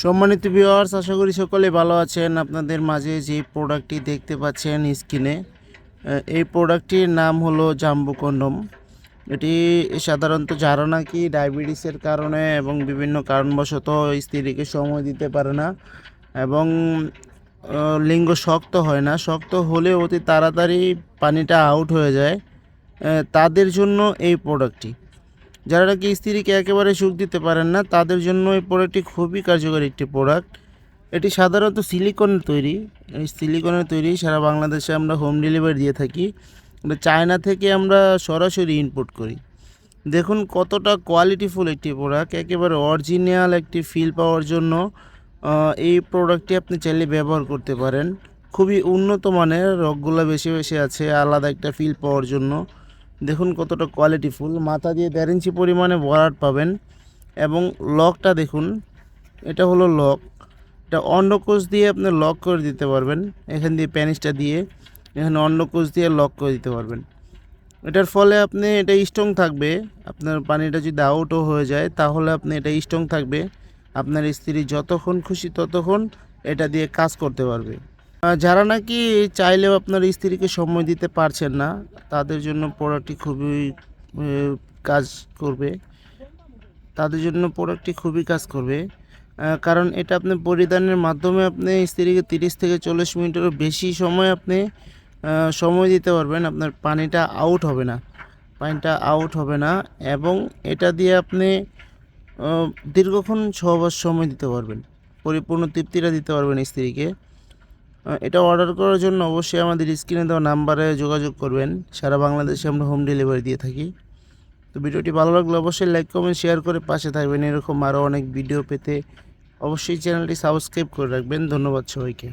সম্মানিত ভিউয়ার্স, আশা করি সকলে ভালো আছেন। আপনাদের মাঝে যে প্রোডাক্টটি দেখতে পাচ্ছেন স্ক্রিনে, এই প্রোডাক্টটির নাম হলো জাম্বো কন্ডম। এটি সাধারণত যারা নাকি ডায়াবেটিসের কারণে এবং বিভিন্ন কারণবশত স্ত্রীকে সময় দিতে পারে না এবং লিঙ্গ শক্ত হয় না, শক্ত হলে অতি তাড়াতাড়ি পানিটা আউট হয়ে যায়, তাদের জন্য এই প্রোডাক্টটি। যারা নাকি স্ত্রীকে একেবারে সুখ দিতে পারেন না, তাদের জন্য এই প্রোডাক্টটি খুবই কার্যকরী একটি প্রোডাক্ট। এটি সাধারণত সিলিকনের তৈরি। এই সিলিকনের তৈরি সারা বাংলাদেশে আমরা হোম ডেলিভারি দিয়ে থাকি। এটা চায়না থেকে আমরা সরাসরি ইম্পোর্ট করি। দেখুন কতটা কোয়ালিটিফুল একটি প্রোডাক্ট, একেবারে অরিজিনাল একটি ফিল পাওয়ার জন্য এই প্রোডাক্টটি আপনি চাইলে ব্যবহার করতে পারেন। খুবই উন্নত মানের, রগগুলো বেশি বেশি আছে আলাদা একটা ফিল পাওয়ার জন্য। দেখুন কতটা কোয়ালিটিফুল, মাথা দিয়ে 1.5 ইঞ্চি পরিমাণে ভরাট পাবেন এবং লকটা দেখুন, এটা হলো লক। এটা অন্ডকোষ দিয়ে আপনি লক করে দিতে পারবেন। এখান দিয়ে প্যানিসটা দিয়ে এখানে অন্ডকোষ দিয়ে লক করে দিতে পারবেন। এটার ফলে আপনি এটা স্ট্রং থাকবে। আপনার পানিটা যদি আউটও হয়ে যায় তাহলে আপনি এটা স্ট্রং থাকবে। আপনার স্ত্রী যতক্ষণ খুশি ততক্ষণ এটা দিয়ে কাজ করতে পারবে। যারা নাকি চাইলেও আপনার স্ত্রীকে সময় দিতে পারছেন না, তাদের জন্য প্রোডাক্টটি খুবই কাজ করবে। কাজ করবে, কারণ এটা আপনি পরিধানের মাধ্যমে আপনি স্ত্রীকে 30 থেকে 40 মিনিটেরও বেশি সময় আপনি সময় দিতে পারবেন। আপনার পানিটা আউট হবে না এবং এটা দিয়ে আপনি দীর্ঘক্ষণ সহবাস সময় দিতে পারবেন, পরিপূর্ণ তৃপ্তিটা দিতে পারবেন স্ত্রীকে। এটা অর্ডার করার জন্য অবশ্যই আমাদের স্ক্রিনে দেওয়া নাম্বারে যোগাযোগ করবেন। সারা বাংলাদেশে আমরা হোম ডেলিভারি দিয়ে থাকি। তো ভিডিওটি ভালো লাগলে অবশ্যই লাইক কমেন্ট শেয়ার করে পাশে থাকবেন। এরকম আরও অনেক ভিডিও পেতে অবশ্যই চ্যানেলটি সাবস্ক্রাইব করে রাখবেন। ধন্যবাদ সবাইকে।